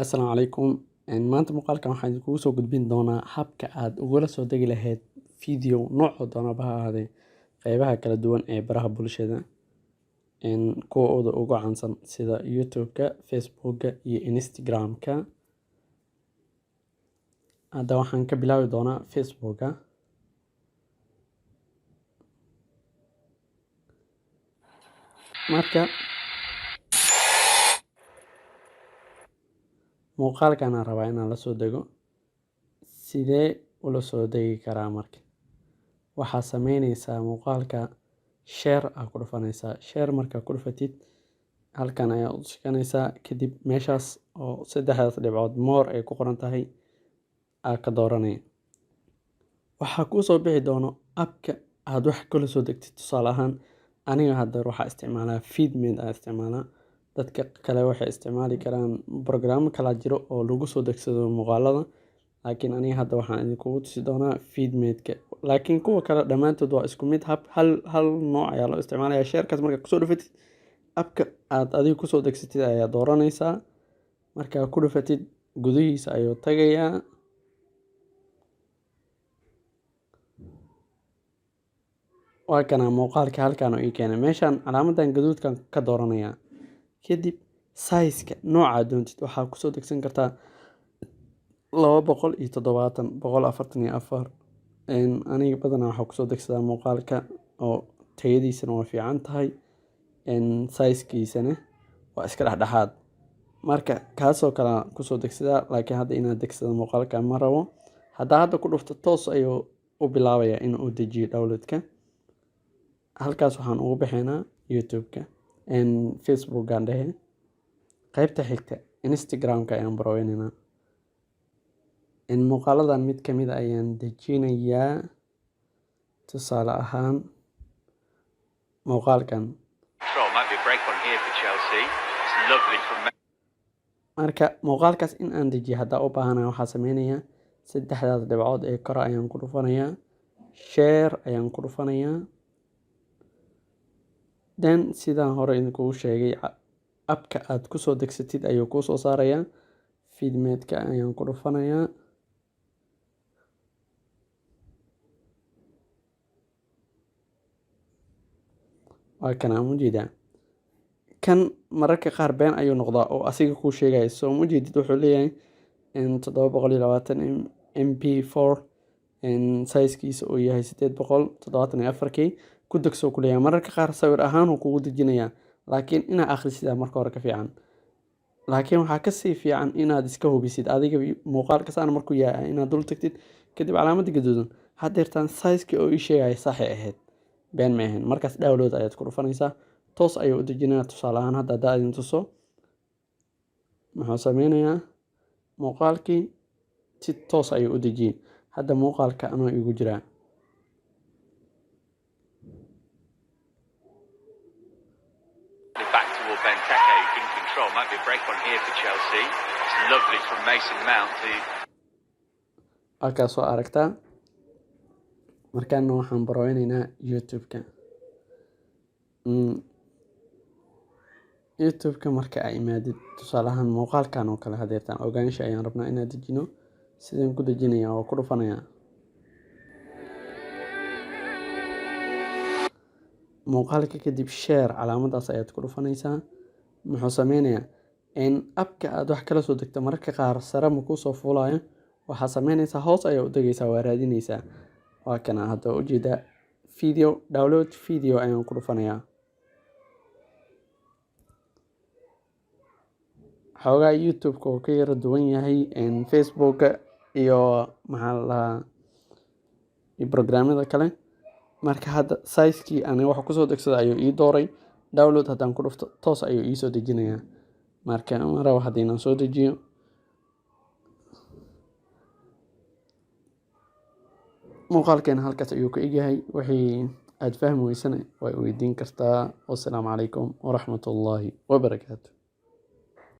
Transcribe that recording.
Assalaamu calaykum. Maanta muuqaalkan waxaan idinkugu soo gudbin doonaa habka aad ugula soo degi lahayd video noocoo doonaba ha ahaadee qeybaha kala duwan ee baraha bulshada, kuwooda ugu caansan sida YouTube-ka, Facebook-ka iyo Instagram-ka. Hadda waxaan ka bilaabi doonaa Facebook-ka. Marka muuqaalkan aan rabaa inaan la soo dego. Sidee ula soo degi karaa marka? Waxaa sameynaysaa muuqaalka share ku dhufanaysaa. Share markaa ku dhufatid halkan ayaa u shikanaysaa. Kadib meeshaas oo saddexdaas dhibcood more ay ku qoran tahay aad ka dooranay. Waxaa kuu soo bixi doono appka aad wax kula soo degtid. Tusaale ahaan aniga hadda waxaa isticmaalaa Feedmate aan isticmaalaa. Dadka kale waxay isticmaali karaan program kala jiro oo lagu soo degsado muuqaalada. Laakiin aniga hadda waxaan idinkugu tusi doonaa Feedmate-ka. Laakiin kuwa kale dhammaantood waa isku mid. Hal nooc ayaa loo isticmaalayaa. Share-kaas markaa ku soo dhufatid appka aad adiga ku soo degsatid ayaa dooranaysaa. Markaa ku dhufatid gudihiisa ayuu tagayaa. Waa kana muuqaalka halkaan oo ii keenay. Meeshaan calaamadan gaduudkan ka dooranayaa. Kadib size-ka nooca doontid waxaa ku soo degsan kartaa 270, 144. Aniga badanaa waxaa ku soo degsadaa muuqaalka oo tayadiisana waa fiican tahay. Size-kiisana waa iska dhexdhexaad. Marka kaasoo kale ku soo degsadaa. Laakiin hadda inaad degsado muuqaalka ma rabo. Hadda ku dhufto toos ayuu u bilaabayaa inuu dejiyo download-ka. Halkaas waxaan ugu bixinaa YouTube-ka. Facebook-gaan dhehe. Qaybta xigta Instagram-ka ayaan barooynaynaa. Muuqaaladan mid ka mid ayaan dejinayaa. Tusaale ahaan muuqaalkan. Marka muuqaalkaas in aan dejiyo hadda u baahanahay waxaa sameynayaa saddexdaas dhibcood ee kor ayaan ku dhufanayaa. Share ayaan ku dhufanayaa. Sidaan hore idinkugu sheegay appka aad ku soo degsatid ayuu kuu soo saarayaa. Feedmate-ka ayaan ku dhufanayaa. Waa kana mujeedaa. Kan mararka qaar been ayuu noqdaa oo asiga kuu sheegay. Soo mujeedid wuxuu leeyahay 720 MP4 size-kiisa uu yahay 874K ku degso ku leeyahay. Mararka qaar sawir ahaan uu kugu dejinayaa. Laakiin inaad akhrisid marka hore ka fiican. Laakiin waxaa ka sii fiican inaad iska hubisid adiga muuqaalka saan markuu yahay inaad dul tagtid kadib calaamadda gaduudan haddeertaan size-kii oo ii sheegay sax ay ahayd been ma ahayn. Markaas download ayaad ku dhufanaysaa. Toos ayuu u dejinayaa. Tusaale ahaan hadda idin tuso muxuu sameynayaa muuqaalkii si toos ayuu u dejiyay. Hadda muuqaalka anoo igu jiraa. Might be a break on here for Chelsea. It's lovely from Mason Mount. Halkaas oo aragtaa. Markaana waxaan barooynaynaa YouTube-ka. YouTube-ka marka ay imaadid tusaale ahaan muuqaalkan oo kale haddeertaan ogaansha ayaan rabnaa inaan dejino. Sideen ku dejinayaa oo ku dhufanayaa. Muuqaalka kadib share calaamadaas ayaad ku dhufanaysaa. Muxuu sameynayaa appka aad wax kala soo degto mararka qaar sare ma ku soo fuulayo. Waxaa sameynaysaa hoos ayaa u degaysaa waa raadinaysaa. Waa kana hadda u jeedaa video download video ayaan ku dhufanayaa. Xoogaa YouTube-ka oo ka yara duwan yahay Facebook-ka iyo programmada kale. Marka hadda size-kii aniga wax ku soo degsada ayuu ii dooray. Download haddaan ku dhufto toos ayuu ii soo dejinayaa. Marka ma rabo haddii inaan soo dejiyo. Muuqaalkeena halkaas ayuu ka egyahay. Wixii aad fahmi weysana way weydiin kartaa. Wassalaamu calaykum waraxmatullaahi wabarakaatuh.